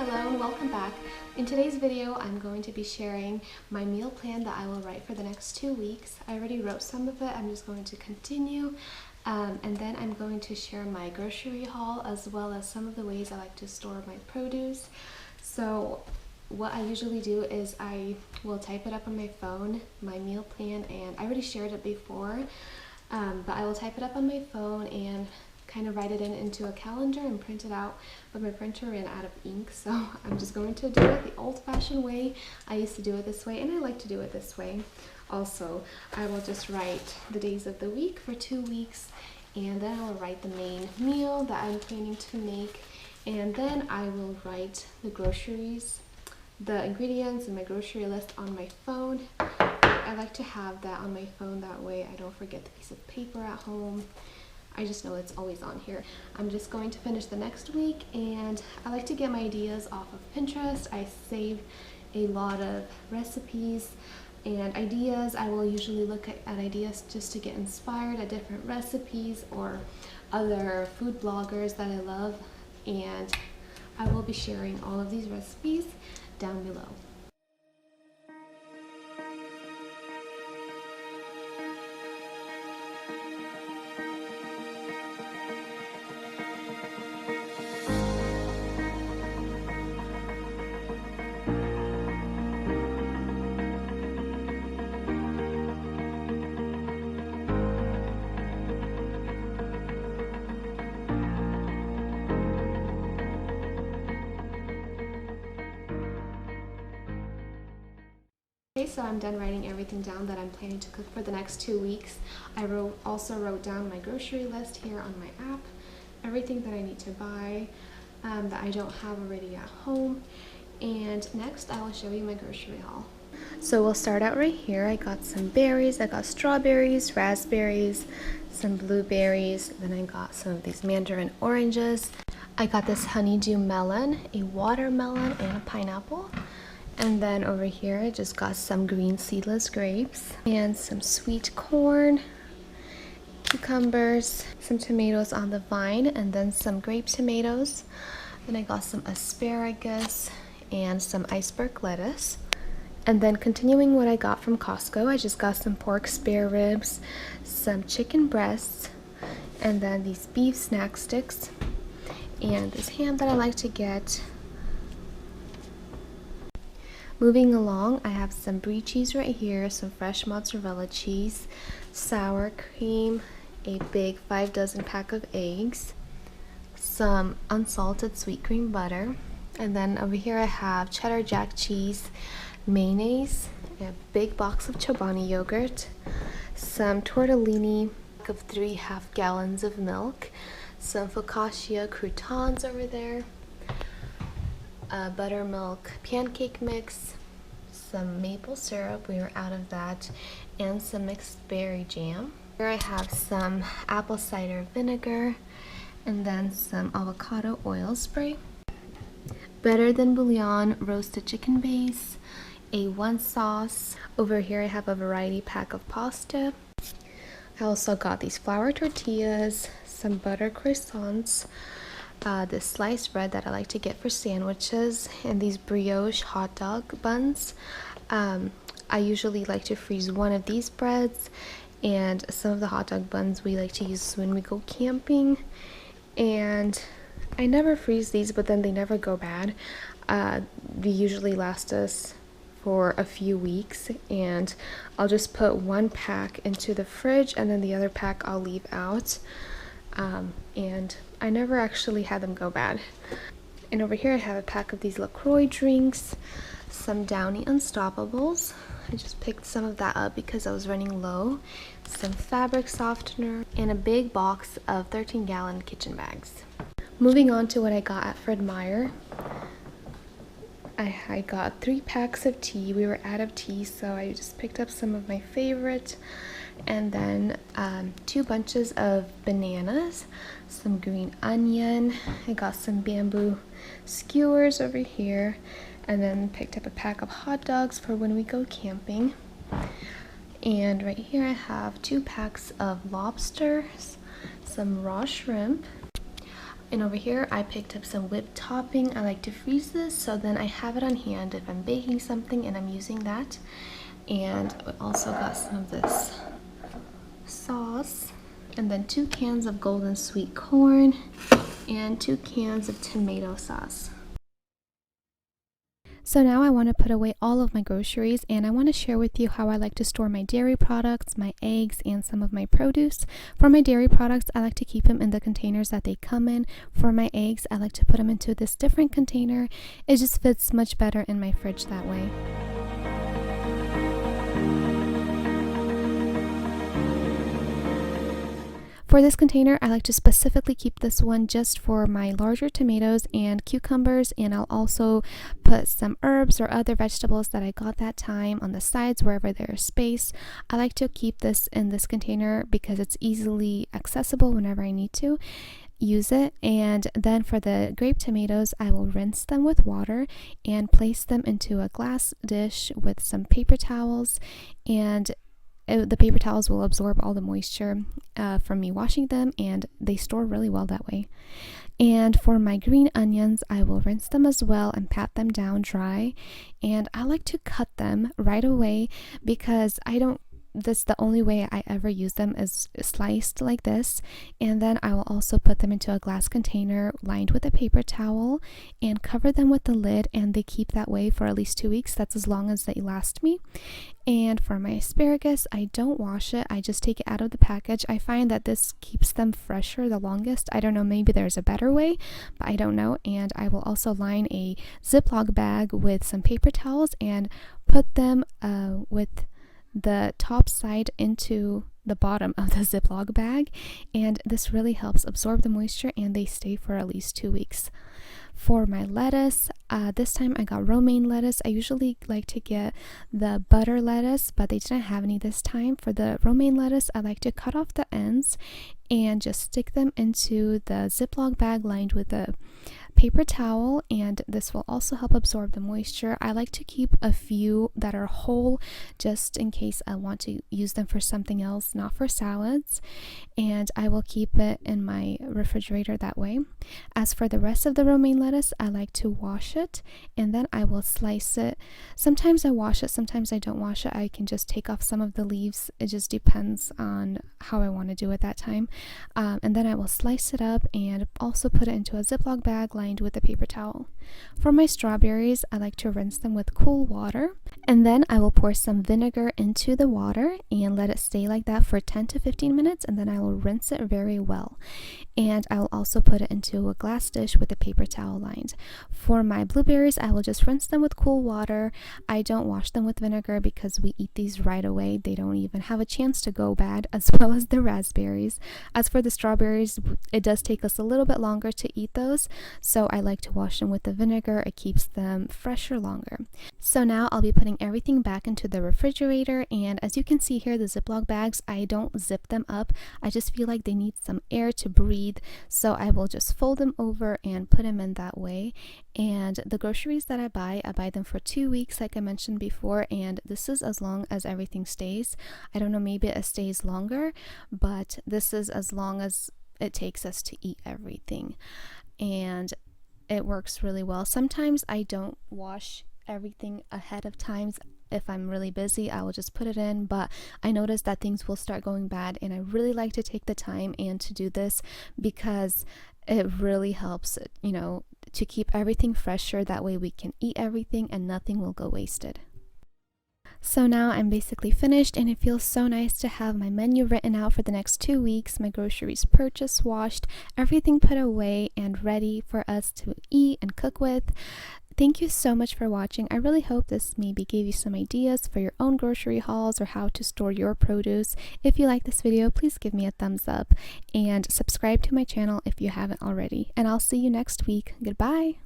Hello and welcome back. In today's video, I'm going to be sharing my meal plan that I will write for the next 2 weeks. I already wrote some of it. I'm just going to continue. And then I'm going to share my grocery haul as well as some of the ways I like to store my produce. So what I usually do is I will type it up on my phone, my meal plan, and I already shared it before, but I will type it up on my phone and kind of write it into a calendar and print it out, but my printer ran out of ink, so I'm just going to do it the old-fashioned way. I used to do it this way, and I like to do it this way. Also, I will just write the days of the week for 2 weeks, and then I will write the main meal that I'm planning to make, and then I will write the groceries, the ingredients and my grocery list on my phone. I like to have that on my phone, that way I don't forget the piece of paper at home. I just know it's always on here. I'm just going to finish the next week, and I like to get my ideas off of Pinterest. I save a lot of recipes and ideas. I will usually look at ideas just to get inspired at different recipes or other food bloggers that I love, and I will be sharing all of these recipes down below. Okay, so I'm done writing everything down that I'm planning to cook for the next 2 weeks. I also wrote down my grocery list here on my app, everything that I need to buy that I don't have already at home. And next I will show you my grocery haul. So we'll start out right here. I got some berries. I got strawberries, raspberries, some blueberries, then I got some of these mandarin oranges. I got this honeydew melon, a watermelon, and a pineapple. And then over here I just got some green seedless grapes and some sweet corn, cucumbers, some tomatoes on the vine, and then some grape tomatoes. Then I got some asparagus and some iceberg lettuce. And then continuing what I got from Costco, I just got some pork spare ribs, some chicken breasts, and then these beef snack sticks, and this ham that I like to get. Moving along, I have some brie cheese right here, some fresh mozzarella cheese, sour cream, a big 5 dozen pack of eggs, some unsalted sweet cream butter, and then over here I have cheddar jack cheese, mayonnaise, a big box of Chobani yogurt, some tortellini of 3.5 gallons of milk, some focaccia croutons over there, buttermilk pancake mix, some maple syrup, we were out of that, and some mixed berry jam. Here I have some apple cider vinegar, and then some avocado oil spray, better than bouillon roasted chicken base, A1 sauce. Over here I have a variety pack of pasta. I also got these flour tortillas, some butter croissants, this sliced bread that I like to get for sandwiches, and these brioche hot dog buns. I usually like to freeze one of these breads, and some of the hot dog buns we like to use when we go camping, and I never freeze these, but then they never go bad. They usually last us for a few weeks, and I'll just put one pack into the fridge and then the other pack I'll leave out. And I never actually had them go bad. And over here I have a pack of these LaCroix drinks, some Downy Unstoppables. I just picked some of that up because I was running low, some fabric softener, and a big box of 13-gallon kitchen bags. Moving on to what I got at Fred Meyer. I got 3 packs of tea. We were out of tea, so I just picked up some of my favorite. And then 2 bunches of bananas, some green onion. I got some bamboo skewers over here, and then picked up a pack of hot dogs for when we go camping. And right here I have 2 packs of lobsters, some raw shrimp, And over here I picked up some whipped topping. I like to freeze this so then I have it on hand if I'm baking something and I'm using that. And I also got some of this sauce, and then 2 cans of golden sweet corn and 2 cans of tomato sauce. So now I want to put away all of my groceries, and I want to share with you how I like to store my dairy products, my eggs, and some of my produce. For my dairy products, I like to keep them in the containers that they come in. For my eggs, I like to put them into this different container. It just fits much better in my fridge that way. For this container, I like to specifically keep this one just for my larger tomatoes and cucumbers, and I'll also put some herbs or other vegetables that I got that time on the sides wherever there's space. I like to keep this in this container because it's easily accessible whenever I need to use it. And then for the grape tomatoes, I will rinse them with water and place them into a glass dish with some paper towels, and the paper towels will absorb all the moisture from me washing them, and they store really well that way. And for my green onions, I will rinse them as well and pat them down dry. And I like to cut them right away because that's the only way I ever use them is sliced like this. And then I will also put them into a glass container lined with a paper towel and cover them with the lid, and they keep that way for at least 2 weeks. That's as long as they last me. And for my asparagus, I don't wash it. I just take it out of the package. I find that this keeps them fresher the longest. I don't know, maybe there's a better way, but I don't know. And I will also line a Ziploc bag with some paper towels and put them with the top side into the bottom of the Ziploc bag, and this really helps absorb the moisture and they stay for at least 2 weeks. For my lettuce, this time I got romaine lettuce. I usually like to get the butter lettuce, but they didn't have any this time. For the romaine lettuce, I like to cut off the ends and just stick them into the Ziploc bag lined with a paper towel, and this will also help absorb the moisture. I like to keep a few that are whole just in case I want to use them for something else, not for salads, and I will keep it in my refrigerator that way. As for the rest of the romaine lettuce, I like to wash it and then I will slice it. Sometimes I wash it, sometimes I don't wash it. I can just take off some of the leaves. It just depends on how I want to do it that time. And then I will slice it up and also put it into a Ziploc bag lined with a paper towel. For my strawberries, I like to rinse them with cool water, and then I will pour some vinegar into the water and let it stay like that for 10 to 15 minutes, and then I will rinse it very well. And I will also put it into a glass dish with a paper towel lined. For my blueberries, I will just rinse them with cool water. I don't wash them with vinegar because we eat these right away. They don't even have a chance to go bad, as well as the raspberries. As for the strawberries, it does take us a little bit longer to eat those, so I like to wash them with the vinegar. It keeps them fresher longer. So now I'll be putting everything back into the refrigerator, and as you can see here, the Ziploc bags, I don't zip them up. I just feel like they need some air to breathe, so I will just fold them over and put them in that way. And the groceries that I buy them for 2 weeks like I mentioned before, and this is as long as everything stays. I don't know, maybe it stays longer, but this is as long as it takes us to eat everything, and it works really well. Sometimes I don't wash everything ahead of time. If I'm really busy, I will just put it in, but I notice that things will start going bad, and I really like to take the time and to do this because it really helps, to keep everything fresher. That way we can eat everything and nothing will go wasted. So now I'm basically finished, and it feels so nice to have my menu written out for the next 2 weeks, my groceries purchased, washed, everything put away and ready for us to eat and cook with. Thank you so much for watching. I really hope this maybe gave you some ideas for your own grocery hauls or how to store your produce. If you like this video, please give me a thumbs up and subscribe to my channel if you haven't already. And I'll see you next week. Goodbye.